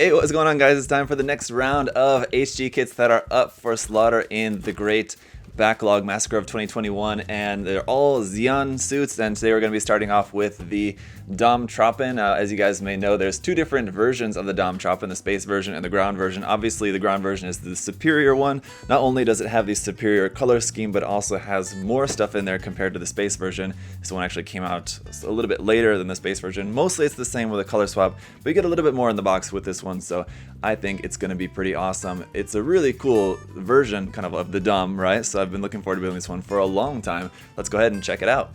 Hey, what's going on, guys? It's time for the next round of HG kits that are up for slaughter in the great backlog massacre of 2021, and they're all Xeon suits. And today we're going to be starting off with the Dom Tropen. As you guys may know, there's two different versions of the Dom Tropen, the space version and the ground version. Obviously, the ground version is the superior one. Not only does it have the superior color scheme, but also has more stuff in there compared to the space version. This one actually came out a little bit later than the space version. Mostly it's the same with a color swap, but you get a little bit more in the box with this one, so I think it's going to be pretty awesome. It's a really cool version kind of the Dom, right? So I've been looking forward to building this one for a long time. Let's go ahead and check it out.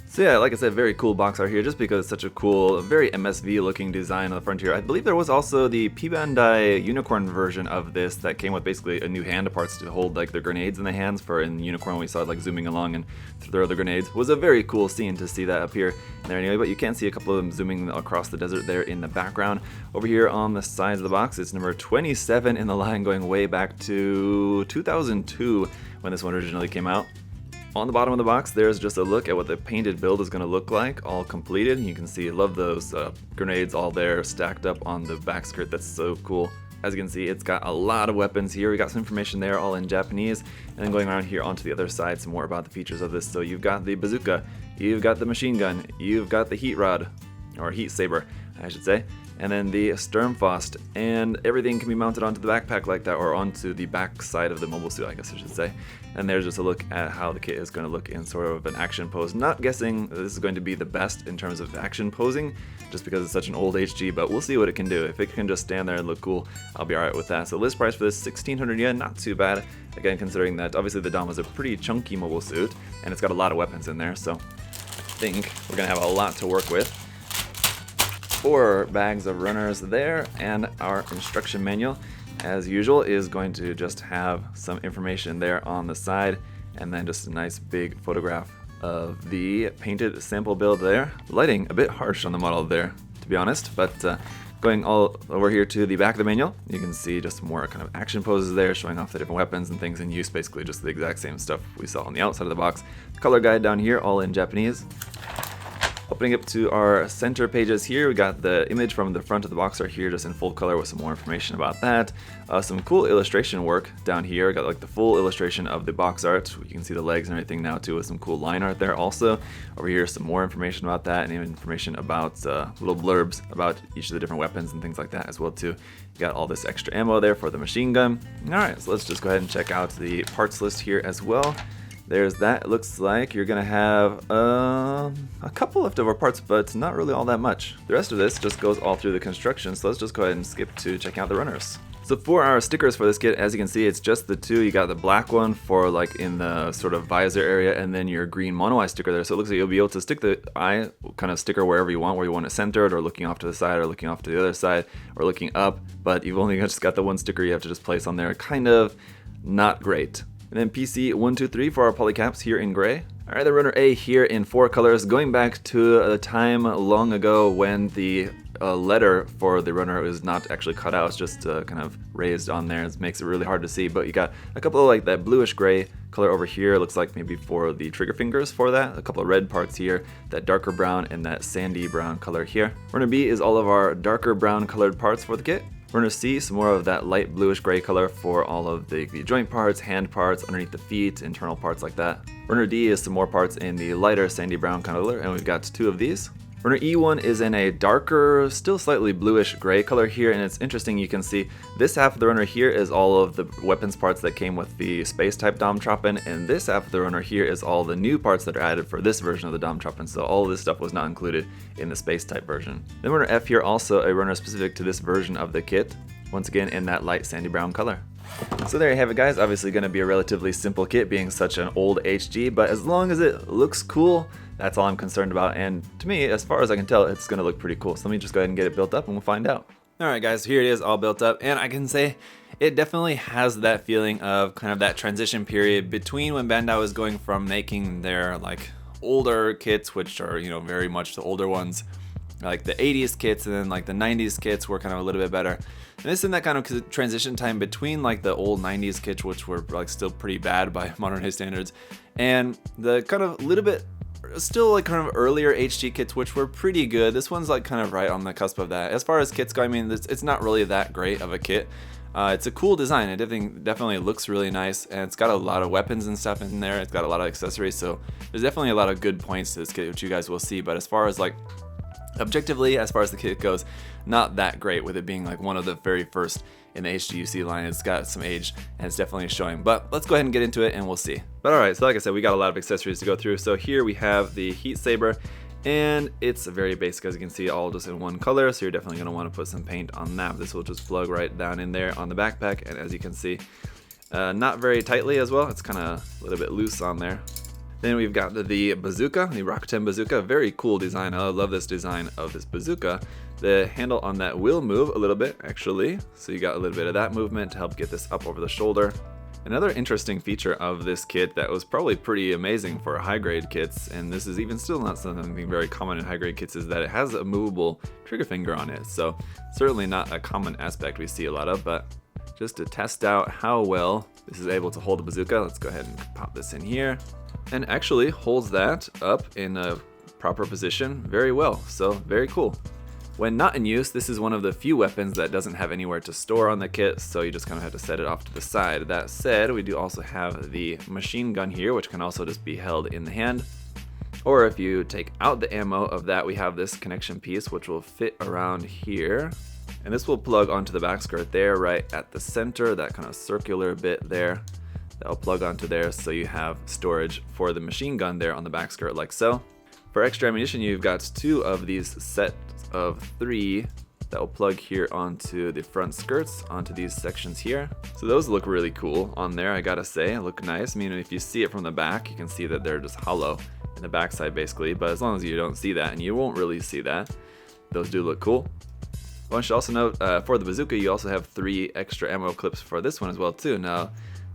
So yeah, like I said, very cool box art here, just because it's such a cool, very MSV looking design on the front here. I believe there was also the P-Bandai Unicorn version of this that came with basically a new hand of parts to hold like the grenades in the hands. For in Unicorn we saw it like zooming along and throw the grenades. It was a very cool scene to see that up here and there anyway, but you can see a couple of them zooming across the desert there in the background. Over here on the sides of the box, it's number 27 in the line, going way back to 2002 when this one originally came out. On the bottom of the box, there's just a look at what the painted build is going to look like, all completed. You can see, I love those grenades all there stacked up on the back skirt. That's so cool. As you can see, it's got a lot of weapons here. We got some information there, all in Japanese. And then going around here onto the other side, some more about the features of this. So you've got the bazooka, you've got the machine gun, you've got the heat rod, or heat saber, I should say. And then the Sturmfaust, and everything can be mounted onto the backpack like that, or onto the back side of the mobile suit, I guess I should say. And there's just a look at how the kit is going to look in sort of an action pose. Not guessing this is going to be the best in terms of action posing, just because it's such an old HG, but we'll see what it can do. If it can just stand there and look cool, I'll be alright with that. So list price for this, 1600 yen, not too bad. Again, considering that obviously the Dom is a pretty chunky mobile suit, and it's got a lot of weapons in there, so I think we're going to have a lot to work with. 4 bags of runners there, and our instruction manual, as usual, is going to just have some information there on the side, and then just a nice big photograph of the painted sample build there. Lighting a bit harsh on the model there, to be honest, but going all over here to the back of the manual, you can see just more kind of action poses there, showing off the different weapons and things in use, basically just the exact same stuff we saw on the outside of the box. Color guide down here, all in Japanese. Opening up to our center pages here, we got the image from the front of the box art here, just in full color with some more information about that. Some cool illustration work down here. Got like the full illustration of the box art. You can see the legs and everything now too, with some cool line art there also. Over here, some more information about that, and even information about little blurbs about each of the different weapons and things like that as well too. You got all this extra ammo there for the machine gun. Alright, so let's just go ahead and check out the parts list here as well. There's that. It looks like you're going to have a couple leftover parts, but not really all that much. The rest of this just goes all through the construction, so let's just go ahead and skip to checking out the runners. So for our stickers for this kit, as you can see, it's just the two. You got the black one for like in the sort of visor area, and then your green mono eye sticker there. So it looks like you'll be able to stick the eye kind of sticker wherever you want, where you want it centered, or looking off to the side, or looking off to the other side, or looking up. But you've only just got the one sticker you have to just place on there. Kind of not great. And then PC123 for our polycaps here in gray. Alright, the runner A here in 4 colors, going back to a time long ago when the letter for the runner is not actually cut out, it's just kind of raised on there. It makes it really hard to see, but you got a couple of like that bluish gray color over here. Looks like maybe for the trigger fingers for that. A couple of red parts here, that darker brown and that sandy brown color here. Runner B is all of our darker brown colored parts for the kit. Runner C, some more of that light bluish gray color for all of the joint parts, hand parts, underneath the feet, internal parts like that. Runner D is some more parts in the lighter sandy brown color, and we've got 2 of these. Runner E1 is in a darker, still slightly bluish gray color here, and it's interesting, you can see this half of the runner here is all of the weapons parts that came with the space type Dom Tropen, and this half of the runner here is all the new parts that are added for this version of the Dom Tropen, so all of this stuff was not included in the space type version. Then runner F here, also a runner specific to this version of the kit, once again in that light sandy brown color. So there you have it, guys. Obviously going to be a relatively simple kit being such an old HG, but as long as it looks cool, that's all I'm concerned about, and to me, as far as I can tell, it's going to look pretty cool. So let me just go ahead and get it built up and we'll find out. Alright guys, here it is all built up, and I can say it definitely has that feeling of kind of that transition period between when Bandai was going from making their like older kits, which are, you know, very much the older ones, like the 80s kits, and then like the 90s kits were kind of a little bit better. And this is in that kind of transition time between like the old 90s kits, which were like still pretty bad by modern day standards, and the kind of little bit still like kind of earlier HG kits, which were pretty good. This one's like kind of right on the cusp of that. As far as kits go, I mean, it's not really that great of a kit. It's a cool design. It definitely looks really nice, and it's got a lot of weapons and stuff in there. It's got a lot of accessories, so there's definitely a lot of good points to this kit, which you guys will see. But as far as like objectively, as far as the kit goes, not that great, with it being like one of the very first in the HGUC line. It's got some age, and it's definitely showing. But let's go ahead and get into it, and we'll see. But alright, so like I said, we got a lot of accessories to go through. So here we have the heat saber, and it's very basic, as you can see, all just in one color, so you're definitely going to want to put some paint on that. This will just plug right down in there on the backpack, and as you can see, not very tightly as well. It's kind of a little bit loose on there. Then we've got the bazooka, the Rakuten bazooka. Very cool design. I love this design of this bazooka. The handle on that will move a little bit, actually, so you got a little bit of that movement to help get this up over the shoulder. Another interesting feature of this kit that was probably pretty amazing for high-grade kits, and this is even still not something very common in high-grade kits, is that it has a movable trigger finger on it. So certainly not a common aspect we see a lot of, but just to test out how well this is able to hold the bazooka, let's go ahead and pop this in here. And actually holds that up in a proper position very well, so very cool. When not in use, this is one of the few weapons that doesn't have anywhere to store on the kit, so you just kind of have to set it off to the side. That said, we do also have the machine gun here, which can also just be held in the hand. Or if you take out the ammo of that, we have this connection piece, which will fit around here. And this will plug onto the back skirt there, right at the center, that kind of circular bit there. That'll plug onto there, so you have storage for the machine gun there on the back skirt, like so. For extra ammunition, you've got 2 of these sets of 3 that will plug here onto the front skirts, onto these sections here. So those look really cool on there, I gotta say. Look nice. I mean, if you see it from the back, you can see that they're just hollow in the backside basically, but as long as you don't see that, and you won't really see that, those do look cool. I should also note, for the bazooka, you also have 3 extra ammo clips for this one as well too. Now,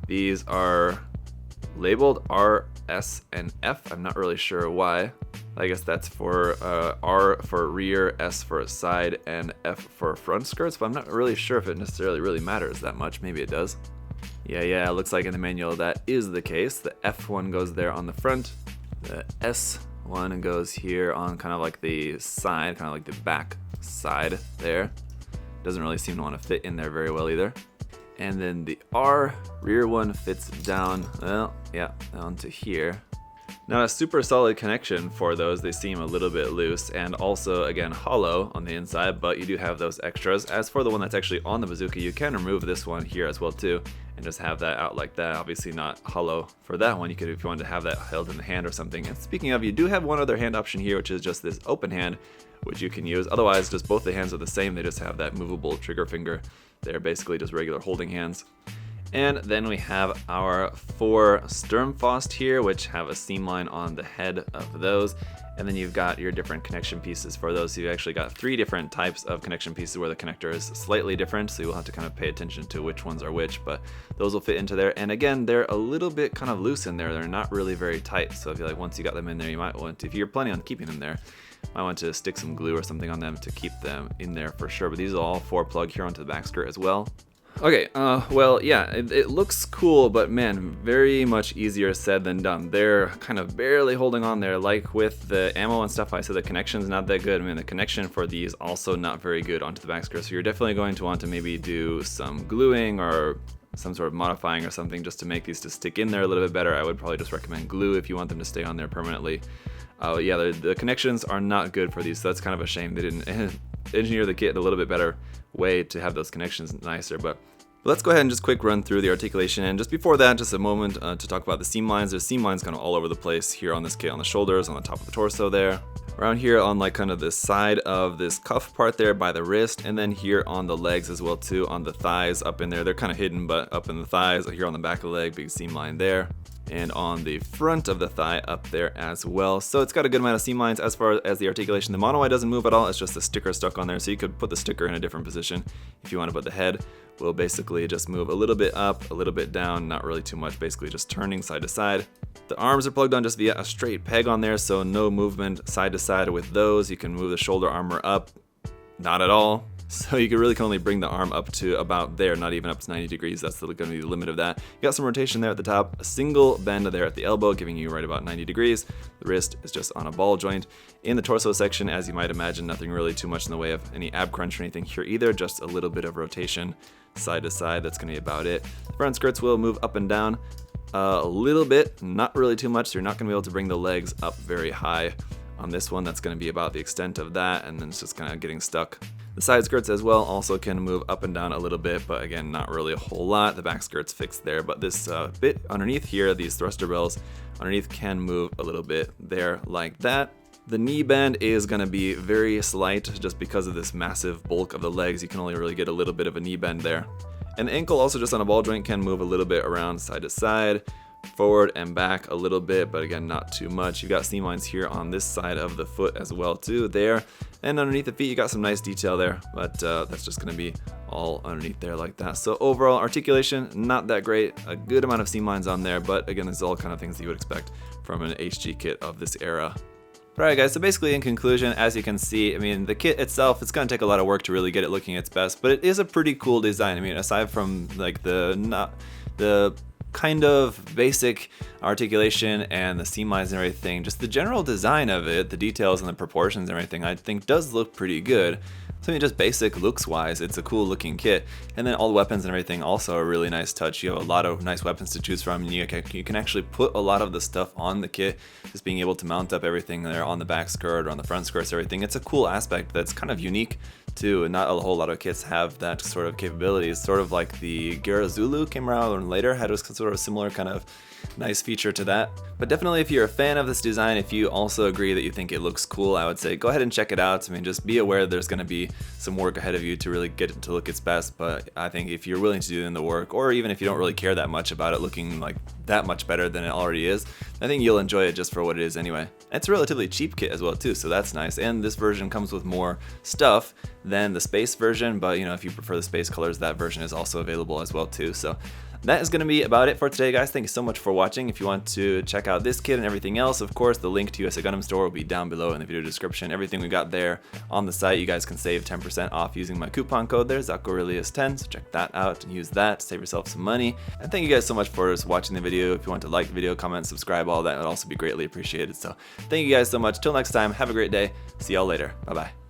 these are labeled R, S, and F. I'm not really sure why. I guess that's for R for rear, S for side, and F for front skirts, but I'm not really sure if it necessarily really matters that much. Maybe it does. Yeah, it looks like in the manual that is the case. The F one goes there on the front. The S one goes here on kind of like the side, kind of like the back side there. Doesn't really seem to want to fit in there very well either. And then the R rear one fits down, well, yeah, down to here. Not a super solid connection for those. They seem a little bit loose, and also again hollow on the inside, but you do have those extras. As for the one that's actually on the bazooka, you can remove this one here as well too, and just have that out like that. Obviously not hollow for that one. You could, if you wanted to have that held in the hand or something. And speaking of, you do have one other hand option here, which is just this open hand, which you can use. Otherwise, just both the hands are the same. They just have that movable trigger finger. They're basically just regular holding hands. And then we have our 4 Sturmfaust here, which have a seam line on the head of those. And then you've got your different connection pieces for those. So you've actually got 3 different types of connection pieces where the connector is slightly different. So you'll have to kind of pay attention to which ones are which, but those will fit into there. And again, they're a little bit kind of loose in there. They're not really very tight. So if you like, once you got them in there, you might want to, if you're planning on keeping them there, might want to stick some glue or something on them to keep them in there for sure. But these are all 4 plug here onto the back skirt as well. Okay, well, yeah, it looks cool, but man, very much easier said than done. They're kind of barely holding on there, like with the ammo and stuff. I said the connection's not that good. I mean, the connection for these also not very good onto the back skirt, so you're definitely going to want to maybe do some gluing or some sort of modifying or something just to make these to stick in there a little bit better. I would probably just recommend glue if you want them to stay on there permanently. Yeah, the connections are not good for these, so that's kind of a shame. They didn't engineer the kit in a little bit better way to have those connections nicer, but let's go ahead and just quick run through the articulation. And just before that, just a moment to talk about the seam lines. There's seam lines kind of all over the place here on this kit, on the shoulders, on the top of the torso there. Around here on like kind of the side of this cuff part there by the wrist, and then here on the legs as well too, on the thighs up in there. They're kind of hidden, but up in the thighs, here on the back of the leg, big seam line there. And on the front of the thigh up there as well. So it's got a good amount of seam lines. As far as the articulation, the mono eye doesn't move at all. It's just a sticker stuck on there, so you could put the sticker in a different position if you want to. Put the head will basically just move a little bit up, a little bit down, not really too much, basically just turning side to side. The arms are plugged on just via a straight peg on there, so no movement side to side with those. You can move the shoulder armor up, not at all. So you can really only bring the arm up to about there, not even up to 90 degrees. That's going to be the limit of that. You got some rotation there at the top, a single bend there at the elbow, giving you right about 90 degrees. The wrist is just on a ball joint. In the torso section, as you might imagine, nothing really too much in the way of any ab crunch or anything here either, just a little bit of rotation side to side. That's going to be about it. The front skirts will move up and down a little bit, not really too much, so you're not going to be able to bring the legs up very high. On this one, that's going to be about the extent of that, and then it's just kind of getting stuck. The side skirts as well also can move up and down a little bit, but again, not really a whole lot. The back skirt's fixed there, but this bit underneath here, these thruster bells underneath can move a little bit there like that. The knee bend is going to be very slight just because of this massive bulk of the legs. You can only really get a little bit of a knee bend there. And the ankle also just on a ball joint can move a little bit around side to side, forward and back a little bit, but again, not too much. You've got seam lines here on this side of the foot as well too there. And underneath the feet, you got some nice detail there, but that's just going to be all underneath there like that. So overall articulation, not that great. A good amount of seam lines on there, but again, this is all kind of things that you would expect from an HG kit of this era. Alright guys, so basically in conclusion, as you can see, I mean, the kit itself, it's going to take a lot of work to really get it looking its best, but it is a pretty cool design. I mean, aside from like the kind of basic articulation and the seam lines and everything, just the general design of it, the details and the proportions and everything, I think does look pretty good. So I mean, just basic looks wise, it's a cool looking kit. And then all the weapons and everything also a really nice touch. You have a lot of nice weapons to choose from, and you can actually put a lot of the stuff on the kit, just being able to mount up everything there on the back skirt or on the front skirts, everything. It's a cool aspect that's kind of unique too, and not a whole lot of kits have that sort of capability. It's sort of like the Gera Zulu came around later, had a sort of similar kind of nice feature to that. But definitely if you're a fan of this design, if you also agree that you think it looks cool, I would say go ahead and check it out. I mean, just be aware there's going to be some work ahead of you to really get it to look its best, but I think if you're willing to do in the work, or even if you don't really care that much about it looking like that much better than it already is, I think you'll enjoy it just for what it is anyway. It's a relatively cheap kit as well too, so that's nice. And this version comes with more stuff than the space version, but you know, if you prefer the space colors, that version is also available as well too. So that is going to be about it for today, guys. Thank you so much for watching. If you want to check out this kit and everything else, of course, the link to USA Gundam Store will be down below in the video description. Everything we got there on the site, you guys can save 10% off using my coupon code there, ZakuAurelius10, so check that out and use that to save yourself some money. And thank you guys so much for watching the video. If you want to like the video, comment, subscribe, all that would also be greatly appreciated. So thank you guys so much. Till next time, have a great day. See y'all later. Bye-bye.